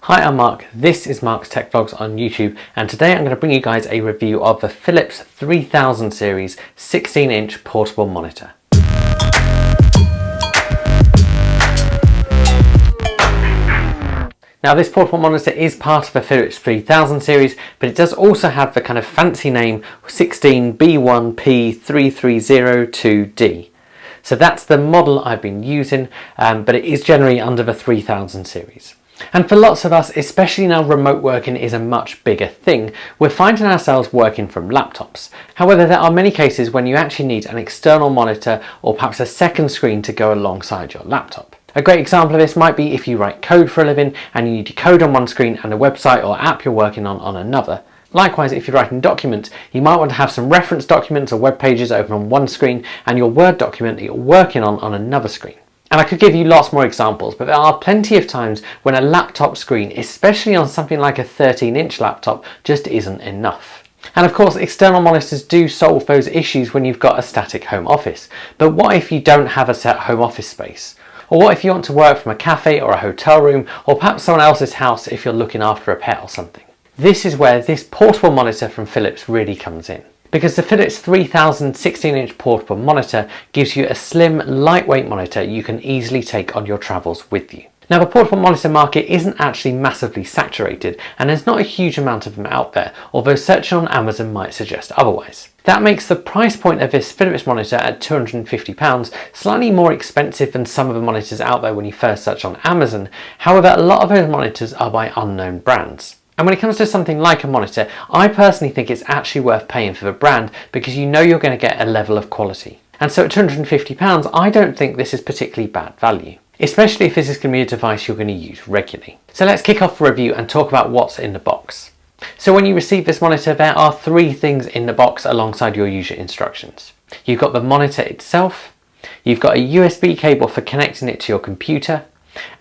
Hi, I'm Mark. This is Mark's Tech Vlogs on YouTube, and today I'm going to bring you guys a review of the Philips 3000 series 16-inch portable monitor. Now, this portable monitor is part of the Philips 3000 series, but it does also have the kind of fancy name 16B1P3302D. So that's the model I've been using, but it is generally under the 3000 series. And for lots of us, especially now remote working is a much bigger thing, we're finding ourselves working from laptops. However, there are many cases when you actually need an external monitor or perhaps a second screen to go alongside your laptop. A great example of this might be if you write code for a living and you need your code on one screen and a website or app you're working on another. Likewise, if you're writing documents, you might want to have some reference documents or web pages open on one screen and your Word document that you're working on another screen. And I could give you lots more examples, but there are plenty of times when a laptop screen, especially on something like a 13-inch laptop, just isn't enough. And of course, external monitors do solve those issues when you've got a static home office. But what if you don't have a set home office space? Or what if you want to work from a cafe or a hotel room, or perhaps someone else's house if you're looking after a pet or something? This is where this portable monitor from Philips really comes in. Because the Philips 3000 16-inch portable monitor gives you a slim, lightweight monitor you can easily take on your travels with you. Now, the portable monitor market isn't actually massively saturated, and there's not a huge amount of them out there, although searching on Amazon might suggest otherwise. That makes the price point of this Philips monitor at £250 slightly more expensive than some of the monitors out there when you first search on Amazon. However, a lot of those monitors are by unknown brands. And when it comes to something like a monitor, I personally think it's actually worth paying for the brand because you know you're going to get a level of quality. And so at £250, I don't think this is particularly bad value, especially if this is going to be a device you're going to use regularly. So let's kick off the review and talk about what's in the box. So when you receive this monitor, there are three things in the box alongside your user instructions. You've got the monitor itself, you've got a USB cable for connecting it to your computer,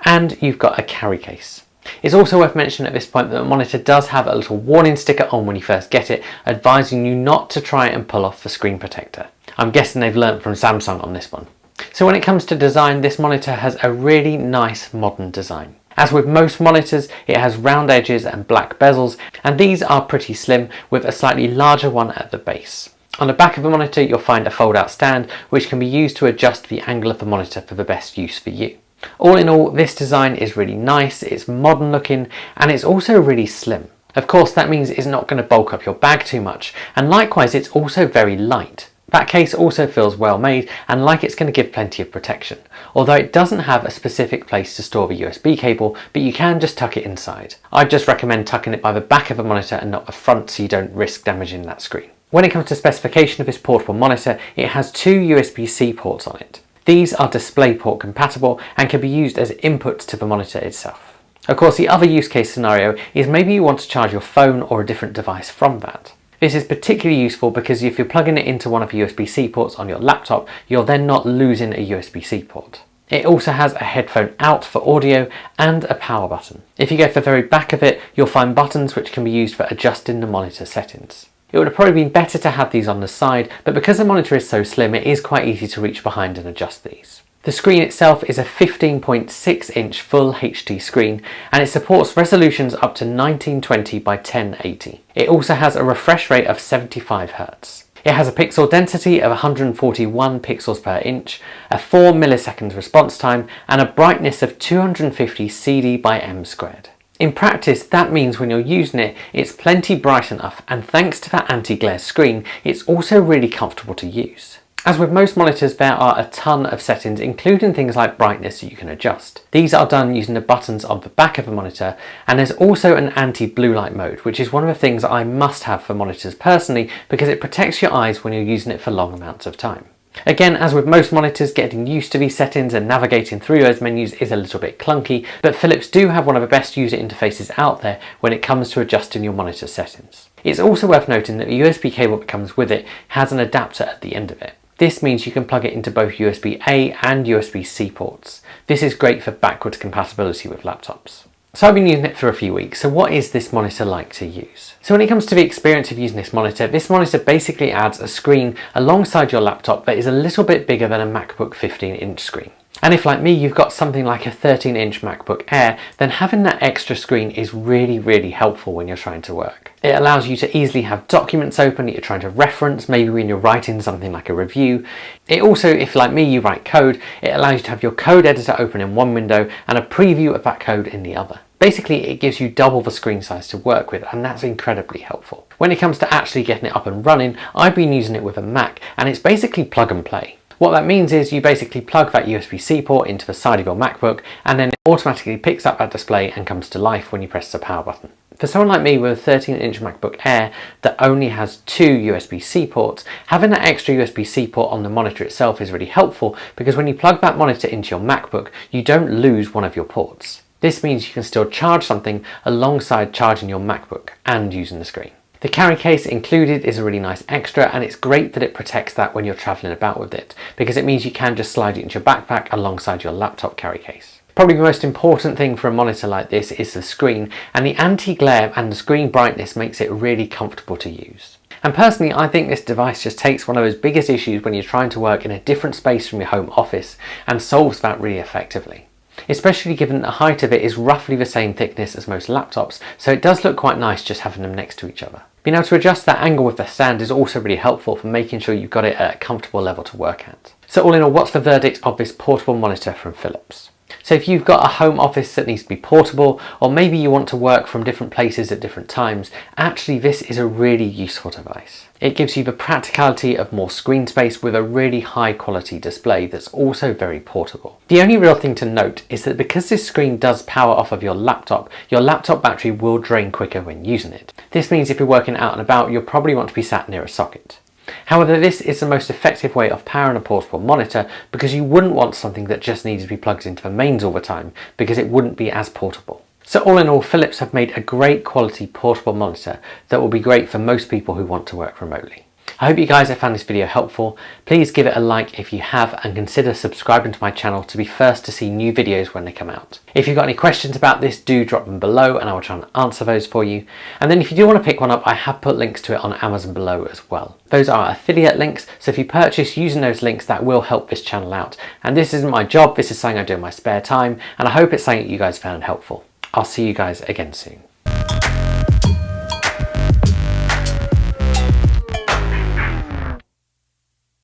and you've got a carry case. It's also worth mentioning at this point that the monitor does have a little warning sticker on when you first get it, advising you not to try and pull off the screen protector. I'm guessing they've learnt from Samsung on this one. So when it comes to design, this monitor has a really nice modern design. As with most monitors, it has round edges and black bezels, and these are pretty slim with a slightly larger one at the base. On the back of the monitor, you'll find a fold-out stand which can be used to adjust the angle of the monitor for the best use for you. All in all, this design is really nice, it's modern looking, and it's also really slim. Of course, that means it's not going to bulk up your bag too much, and likewise it's also very light. That case also feels well made and like it's going to give plenty of protection, although it doesn't have a specific place to store the USB cable, but you can just tuck it inside. I'd just recommend tucking it by the back of the monitor and not the front so you don't risk damaging that screen. When it comes to specification of this portable monitor, it has two USB-C ports on it. These are DisplayPort compatible and can be used as inputs to the monitor itself. Of course, the other use case scenario is maybe you want to charge your phone or a different device from that. This is particularly useful because if you're plugging it into one of the USB-C ports on your laptop, you're then not losing a USB-C port. It also has a headphone out for audio and a power button. If you go to the very back of it, you'll find buttons which can be used for adjusting the monitor settings. It would have probably been better to have these on the side, but because the monitor is so slim, it is quite easy to reach behind and adjust these. The screen itself is a 15.6-inch full HD screen, and it supports resolutions up to 1920 by 1080. It also has a refresh rate of 75 Hz. It has a pixel density of 141 pixels per inch, a 4 milliseconds response time, and a brightness of 250 CD by M squared. In practice, that means when you're using it, it's plenty bright enough, and thanks to that anti-glare screen, it's also really comfortable to use. As with most monitors, there are a ton of settings, including things like brightness that you can adjust. These are done using the buttons on the back of the monitor, and there's also an anti-blue light mode, which is one of the things I must have for monitors personally because it protects your eyes when you're using it for long amounts of time. Again, as with most monitors, getting used to these settings and navigating through those menus is a little bit clunky, but Philips do have one of the best user interfaces out there when it comes to adjusting your monitor settings. It's also worth noting that the USB cable that comes with it has an adapter at the end of it. This means you can plug it into both USB-A and USB-C ports. This is great for backwards compatibility with laptops. So I've been using it for a few weeks, so what is this monitor like to use? So when it comes to the experience of using this monitor basically adds a screen alongside your laptop that is a little bit bigger than a MacBook 15-inch screen. And if, like me, you've got something like a 13-inch MacBook Air, then having that extra screen is really helpful when you're trying to work. It allows you to easily have documents open that you're trying to reference, maybe when you're writing something like a review. It also, if like me, you write code, it allows you to have your code editor open in one window and a preview of that code in the other. Basically, it gives you double the screen size to work with, and that's incredibly helpful. When it comes to actually getting it up and running, I've been using it with a Mac, and it's basically plug and play. What that means is you basically plug that USB-C port into the side of your MacBook, and then it automatically picks up that display and comes to life when you press the power button. For someone like me with a 13-inch MacBook Air that only has 2 USB-C ports, having that extra USB-C port on the monitor itself is really helpful, because when you plug that monitor into your MacBook, you don't lose one of your ports. This means you can still charge something alongside charging your MacBook and using the screen. The carry case included is a really nice extra, and it's great that it protects that when you're traveling about with it, because it means you can just slide it into your backpack alongside your laptop carry case. Probably the most important thing for a monitor like this is the screen, and the anti-glare and the screen brightness makes it really comfortable to use. And personally, I think this device just takes one of those biggest issues when you're trying to work in a different space from your home office and solves that really effectively. Especially given the height of it is roughly the same thickness as most laptops, so it does look quite nice just having them next to each other. Being able to adjust that angle with the stand is also really helpful for making sure you've got it at a comfortable level to work at. So all in all, what's the verdict of this portable monitor from Philips? So if you've got a home office that needs to be portable, or maybe you want to work from different places at different times, actually this is a really useful device. It gives you the practicality of more screen space with a really high quality display that's also very portable. The only real thing to note is that because this screen does power off of your laptop battery will drain quicker when using it. This means if you're working out and about, you'll probably want to be sat near a socket. However, this is the most effective way of powering a portable monitor, because you wouldn't want something that just needed to be plugged into the mains all the time, because it wouldn't be as portable. So all in all, Philips have made a great quality portable monitor that will be great for most people who want to work remotely. I hope you guys have found this video helpful. Please give it a like if you have, and consider subscribing to my channel to be first to see new videos when they come out. If you've got any questions about this, do drop them below and I will try and answer those for you. And then if you do want to pick one up, I have put links to it on Amazon below as well. Those are affiliate links, so if you purchase using those links, that will help this channel out. And this isn't my job, this is something I do in my spare time, and I hope it's something that you guys found helpful. I'll see you guys again soon.